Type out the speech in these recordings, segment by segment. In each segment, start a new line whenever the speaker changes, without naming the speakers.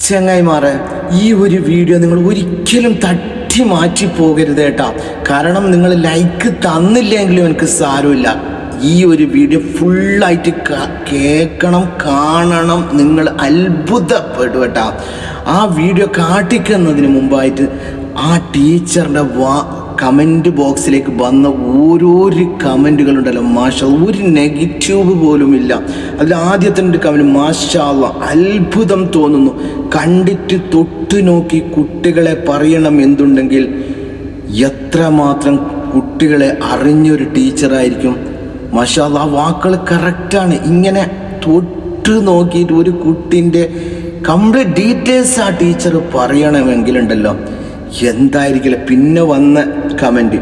ചങ്ങായിമാരെ, ഈ ഒരു വീഡിയോ നിങ്ങൾ ഒരിക്കലും തട്ടി മാറ്റി പോകരുത് കേട്ടോ. കാരണം നിങ്ങൾ ലൈക്ക് തന്നില്ലെങ്കിലും എനിക്ക് സാരമില്ല. ഈ ഒരു വീഡിയോ ഫുള്ളായിട്ട് കേൾക്കണം, കാണണം. നിങ്ങൾ അത്ഭുതപ്പെടും കേട്ടോ. ആ വീഡിയോ കാട്ടിക്കുന്നതിന് മുമ്പായിട്ട് ആ ടീച്ചറിൻ്റെ കമൻറ്റ് ബോക്സിലേക്ക് വന്ന ഓരോരോ കമൻറ്റുകളുണ്ടല്ലോ, മാഷാ, ഒരു നെഗറ്റീവ് പോലുമില്ല. അതിൽ ആദ്യത്തെ ഒരു കമൻറ്റ്, മാഷാ അല്ലാഹ്, അത്ഭുതം തോന്നുന്നു, കണ്ടിട്ട് തൊട്ട് നോക്കി കുട്ടികളെ പറയണം എന്തുണ്ടെങ്കിൽ എത്രമാത്രം കുട്ടികളെ അറിഞ്ഞൊരു ടീച്ചറായിരിക്കും. മാഷാ അല്ലാഹ്, ആ വാക്കുകൾ കറക്റ്റാണ്. ഇങ്ങനെ തൊട്ട് നോക്കിയിട്ട് ഒരു കുട്ടീൻ്റെ കംപ്ലീറ്റ് ഡീറ്റെയിൽസ് ആ ടീച്ചർ പറയണമെങ്കിലുണ്ടല്ലോ, എന്തായിരിക്കില്ല. പിന്നെ വന്ന കമൻറ്റ്,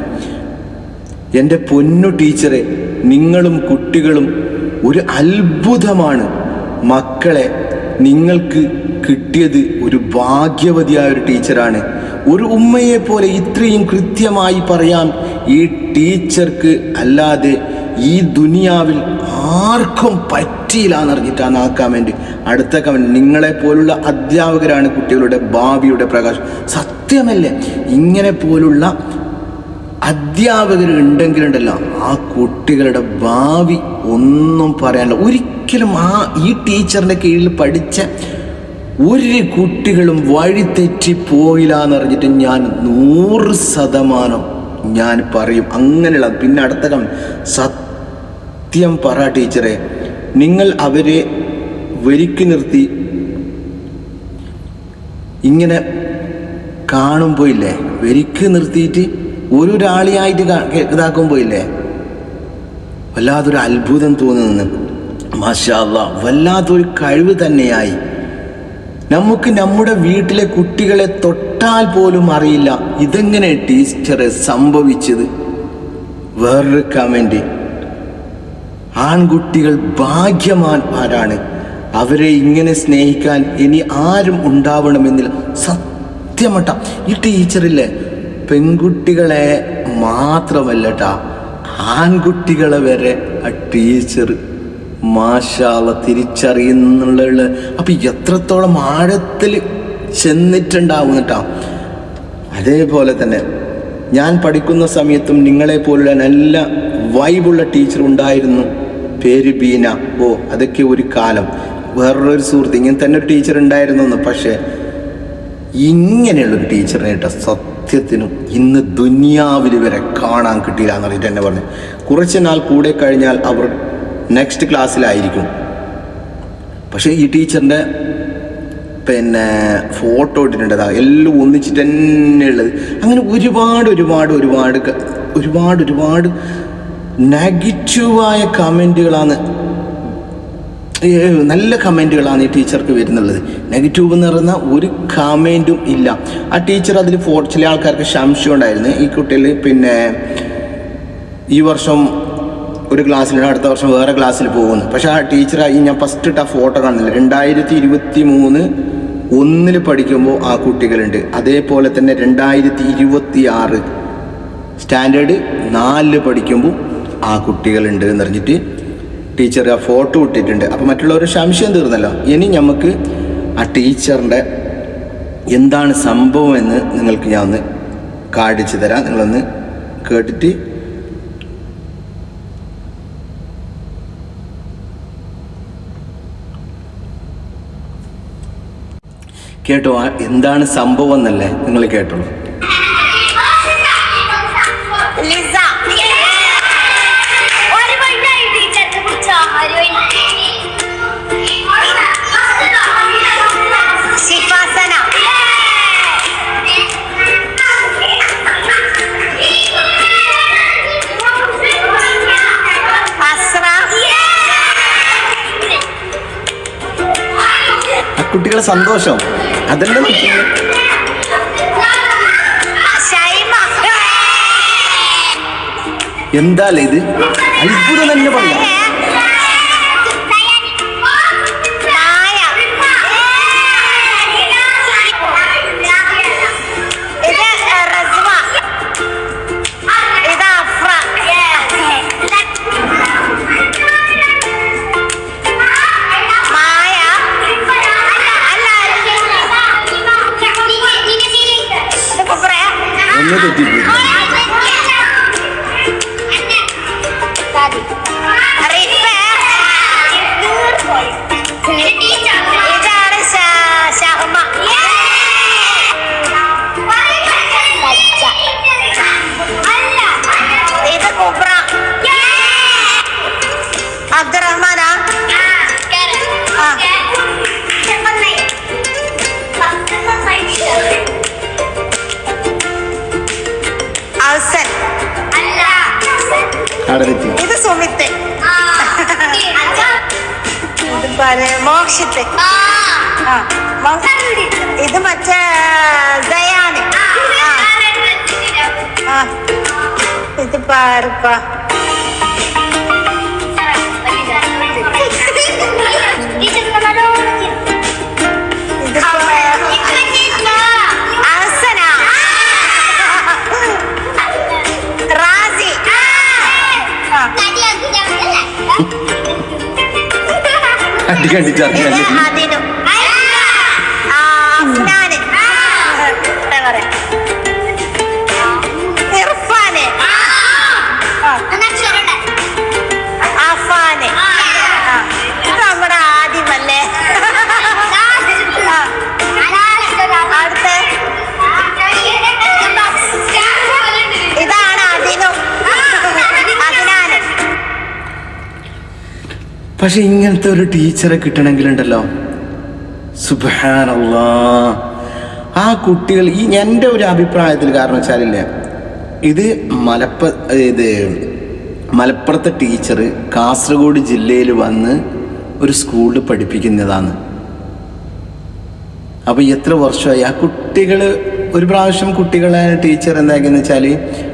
എൻ്റെ പൊന്നു ടീച്ചറെ, നിങ്ങളും കുട്ടികളും ഒരു അത്ഭുതമാണ്. മക്കളെ, നിങ്ങൾക്ക് കിട്ടിയത് ഒരു ഭാഗ്യവതിയായ ഒരു ടീച്ചറാണ്. ഒരു ഉമ്മയെ പോലെ ഇത്രയും കൃത്യമായി പറയാൻ ഈ ടീച്ചർക്ക് അല്ലാതെ ഈ ദുനിയാവിൽ ആർക്കും പറ്റിയില്ല എന്നറിഞ്ഞിട്ടാണ് ആ കമൻറ്റ്. അടുത്ത കമൻറ്റ്, നിങ്ങളെപ്പോലുള്ള അധ്യാപകരാണ് കുട്ടികളുടെ ഭാവിയുടെ പ്രകാശം. സത്യമല്ലേ? ഇങ്ങനെ പോലുള്ള അധ്യാപകർ ഉണ്ടെങ്കിലുണ്ടല്ലോ, ആ കുട്ടികളുടെ ഭാവി ഒന്നും പറയാനില്ല. ഒരിക്കലും ഈ ടീച്ചറിൻ്റെ കീഴിൽ പഠിച്ച ഒരു കുട്ടികളും വഴിതെറ്റിപ്പോയില്ല എന്നറിഞ്ഞിട്ട് ഞാൻ 100% ഞാൻ പറയും അങ്ങനെയുള്ള. പിന്നെ അടുത്ത കമൻറ്റ്, സത്യം പറ ടീച്ചറെ, നിങ്ങൾ അവരെ വരിക്ക് നിർത്തി ഇങ്ങനെ കാണുമ്പോൾ ഇല്ലേ, വരിക്ക് നിർത്തിയിട്ട് ഒരാളിയായിട്ട് ഇതാക്കുമ്പോൾ ഇല്ലേ, വല്ലാത്തൊരു അത്ഭുതം തോന്നുന്നു. മാഷാ അല്ലാഹ്, വല്ലാത്തൊരു കഴിവ് തന്നെയായി. നമുക്ക് നമ്മുടെ വീട്ടിലെ കുട്ടികളെ തൊട്ടാൽ പോലും അറിയില്ല ഇതെങ്ങനെ ടീച്ചറെ സംഭവിച്ചത്. വേറൊരു കമൻറ്റ്, ആൺകുട്ടികൾ ഭാഗ്യവാന്മാരാണ്, അവരെ ഇങ്ങനെ സ്നേഹിക്കാൻ ഇനി ആരും ഉണ്ടാവണമെന്നില്ല. സത്യമട്ട, ഈ ടീച്ചറില്ലേ പെൺകുട്ടികളെ മാത്രമല്ല കേട്ടാ, ആൺകുട്ടികളെ വരെ ആ ടീച്ചർ മാഷാ അല്ലാഹ് തിരിച്ചറിയുന്നുള്ള. അപ്പം എത്രത്തോളം ആഴത്തിൽ ചെന്നിട്ടുണ്ടാവും കേട്ടോ. അതേപോലെ തന്നെ ഞാൻ പഠിക്കുന്ന സമയത്തും നിങ്ങളെപ്പോലുള്ള നല്ല വൈബുള്ള ടീച്ചർ ഉണ്ടായിരുന്നു, പേര് ബീന. ഓ, അതൊക്കെ ഒരു കാലം. വേറൊരു സുഹൃത്ത്, ഇങ്ങനെ തന്നെ ഒരു ടീച്ചർ ഉണ്ടായിരുന്നു. പക്ഷേ ഇങ്ങനെയുള്ളൊരു ടീച്ചറിനെ കേട്ടോ സത്യത്തിനും ഇന്ന് ദുനിയാവിൽ വരെ കാണാൻ കിട്ടിയില്ല എന്ന് പറഞ്ഞിട്ട് എന്നെ പറഞ്ഞു. കുറച്ച് നാൾ കൂടെ കഴിഞ്ഞാൽ അവർ നെക്സ്റ്റ് ക്ലാസ്സിലായിരിക്കും. പക്ഷേ ഈ ടീച്ചറിൻ്റെ പിന്നെ ഫോട്ടോ ഇട്ടിട്ടുണ്ട്, എല്ലാം ഒന്നിച്ചിട്ട് തന്നെ ഉള്ളത്. അങ്ങനെ ഒരുപാട് നെഗറ്റീവായ കമൻറ്റുകളാണ്, നല്ല കമൻറ്റുകളാണ് ഈ ടീച്ചർക്ക് വരുന്നുള്ളത്. നെഗറ്റീവ് എന്ന് പറയുന്ന ഒരു കമൻറ്റും ഇല്ല. ആ ടീച്ചർ അതിൽ ചില ആൾക്കാർക്ക് സംശയം ഉണ്ടായിരുന്നു, ഈ കുട്ടികൾ പിന്നെ ഈ വർഷം ഒരു ക്ലാസ്സിലാണ്, അടുത്ത വർഷം വേറെ ക്ലാസ്സിൽ പോകുന്നു. പക്ഷേ ആ ടീച്ചറായി ഞാൻ ഫസ്റ്റ് ഇട്ട ഫോട്ടോ കാണുന്നില്ല. 2023 1 പഠിക്കുമ്പോൾ ആ കുട്ടികളുണ്ട്. അതേപോലെ തന്നെ 2026 സ്റ്റാൻഡേർഡ് 4 പഠിക്കുമ്പോൾ ആ കുട്ടികളുണ്ട് എന്ന് പറഞ്ഞിട്ട് ടീച്ചർ ആ ഫോട്ടോ ഇട്ടിട്ടുണ്ട്. അപ്പോൾ മറ്റുള്ളവർ സംശയം തീർന്നല്ലോ. ഇനി നമുക്ക് ആ ടീച്ചറിൻ്റെ എന്താണ് സംഭവം എന്ന് നിങ്ങൾക്ക് ഞാൻ ഒന്ന് കാണിച്ചു തരാം. നിങ്ങളൊന്ന് കേട്ടിട്ട് കേട്ടോ, എന്താണ് സംഭവം എന്നല്ലേ നിങ്ങൾ കേട്ടോളൂ. കുട്ടികളെ സന്തോഷം അതല്ലേ എന്താല്ലേ ഇത്, അത്ഭുതം തന്നെ പറയാം. ഒന്ന് തെറ്റിപ്പോയി.
അബ്ദുറഹ്മാനാ? ഔസൻ. ഇത് സുമിത്ത്. മോക്ഷിത്ത്. ഇത് മറ്റേ ദയാന്. ഇത് പാർപ്പാ. നമ്മുടെ ആദ്യമല്ലേ? ഇതാണ് അതിനും.
പക്ഷെ ഇങ്ങനത്തെ ഒരു ടീച്ചറെ കിട്ടണമെങ്കിലുണ്ടല്ലോ, സുബ്ഹാനല്ലാഹ്, ആ കുട്ടികൾ എൻ്റെ ഒരു അഭിപ്രായത്തിൽ, കാരണം വെച്ചാലില്ലേ, ഇത് മലപ്പുറത്തെ ടീച്ചർ കാസർഗോഡ് ജില്ലയിൽ വന്ന് ഒരു സ്കൂളിൽ പഠിപ്പിക്കുന്നതാണ്. അപ്പോൾ എത്ര വർഷമായി ആ കുട്ടികൾ. ഒരു പ്രാവശ്യം കുട്ടികളെ ടീച്ചർ എന്താക്കിയെന്ന് വെച്ചാൽ,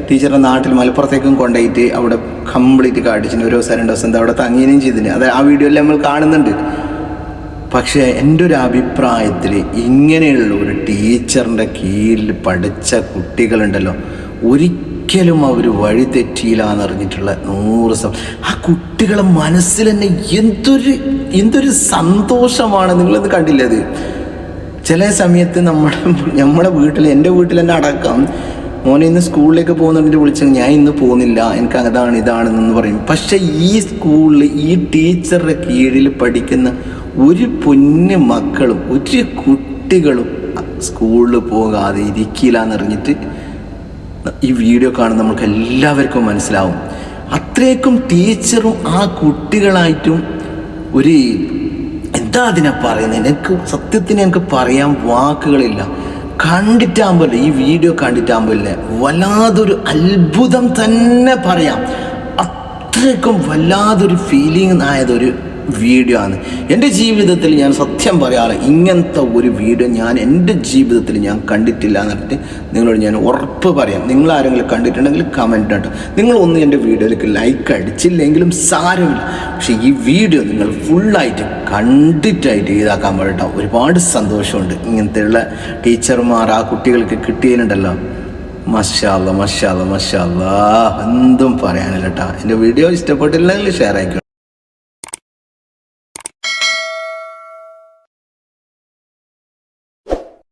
ടീച്ചറുടെ നാട്ടിൽ മലപ്പുറത്തേക്കും കൊണ്ടുപോയിട്ട് അവിടെ കംപ്ലീറ്റ് കാട്ടിച്ചിന്. ഒരു ദിവസം 2 ദിവസം അവിടെ തങ്ങിയും ചെയ്തിന്. അത് ആ വീഡിയോയിൽ നമ്മൾ കാണുന്നുണ്ട്. പക്ഷേ എൻ്റെ ഒരു അഭിപ്രായത്തിൽ ഇങ്ങനെയുള്ള ഒരു ടീച്ചറിൻ്റെ കീഴിൽ പഠിച്ച കുട്ടികളുണ്ടല്ലോ, ഒരിക്കലും അവർ വഴി തെറ്റിയില്ല എന്നറിഞ്ഞിട്ടുള്ള 100%. ആ കുട്ടികളെ മനസ്സിൽ തന്നെ എന്തൊരു സന്തോഷമാണ്. നിങ്ങളൊന്ന് കണ്ടില്ലേ അത്? ചില സമയത്ത് നമ്മുടെ വീട്ടിൽ, എൻ്റെ വീട്ടിൽ തന്നെ അടക്കം, മോനെ ഇന്ന് സ്കൂളിലേക്ക് പോകുന്നുണ്ടെങ്കിൽ വിളിച്ചാൽ ഞാൻ ഇന്ന് പോകുന്നില്ല, എനിക്ക് അതാണ് ഇതാണെന്ന് പറയും. പക്ഷെ ഈ സ്കൂളിൽ ഈ ടീച്ചറുടെ കീഴിൽ പഠിക്കുന്ന ഒരു പൊന്നു മക്കളും ഒരു കുട്ടികളും സ്കൂളിൽ പോകാതെ ഇരിക്കില്ല എന്നറിഞ്ഞിട്ട് ഈ വീഡിയോ കാണുന്ന നമുക്ക് എല്ലാവർക്കും മനസ്സിലാവും. അത്രയ്ക്കും ടീച്ചറും ആ കുട്ടികളായിട്ടും ഒരു എന്താ അതിനെ പറയുന്നത്, എനിക്ക് സത്യത്തിന് എനിക്ക് പറയാൻ വാക്കുകളില്ല. കണ്ടിട്ടാകുമ്പോൾ, ഈ വീഡിയോ കണ്ടിട്ടാകുമ്പോൾ വല്ലാതൊരു അത്ഭുതം തന്നെ പറയാം. അത്രയ്ക്കും വല്ലാതൊരു ഫീലിംഗ് ആയതൊരു വീഡിയോ ആണ്. എൻ്റെ ജീവിതത്തിൽ ഞാൻ സത്യം പറയാറ്, ഇങ്ങനത്തെ ഒരു വീഡിയോ ഞാൻ എൻ്റെ ജീവിതത്തിൽ ഞാൻ കണ്ടിട്ടില്ല എന്നിട്ട് നിങ്ങളോട് ഞാൻ ഉറപ്പ് പറയാം. നിങ്ങൾ ആരെങ്കിലും കണ്ടിട്ടുണ്ടെങ്കിൽ കമൻറ്റ് കേട്ടോ. നിങ്ങളൊന്നും എൻ്റെ വീഡിയോയിലേക്ക് ലൈക്ക് അടിച്ചില്ലെങ്കിലും സാരമില്ല, പക്ഷേ ഈ വീഡിയോ നിങ്ങൾ ഫുള്ളായിട്ട് കണ്ടിട്ടായിട്ട് ഇതാക്കാൻ പാടിട്ടോ. ഒരുപാട് സന്തോഷമുണ്ട് ഇങ്ങനത്തെയുള്ള ടീച്ചർമാർ ആ കുട്ടികൾക്ക് കിട്ടിയതിനുണ്ടല്ലോ. മാഷാ അല്ലാ, മാഷാ അല്ലാ, മാഷാ അല്ലാ, എന്തും പറയാനില്ല കേട്ടോ. എൻ്റെ വീഡിയോ ഇഷ്ടപ്പെട്ടില്ലെങ്കിൽ ഷെയർ ആയിക്കോട്ടെ.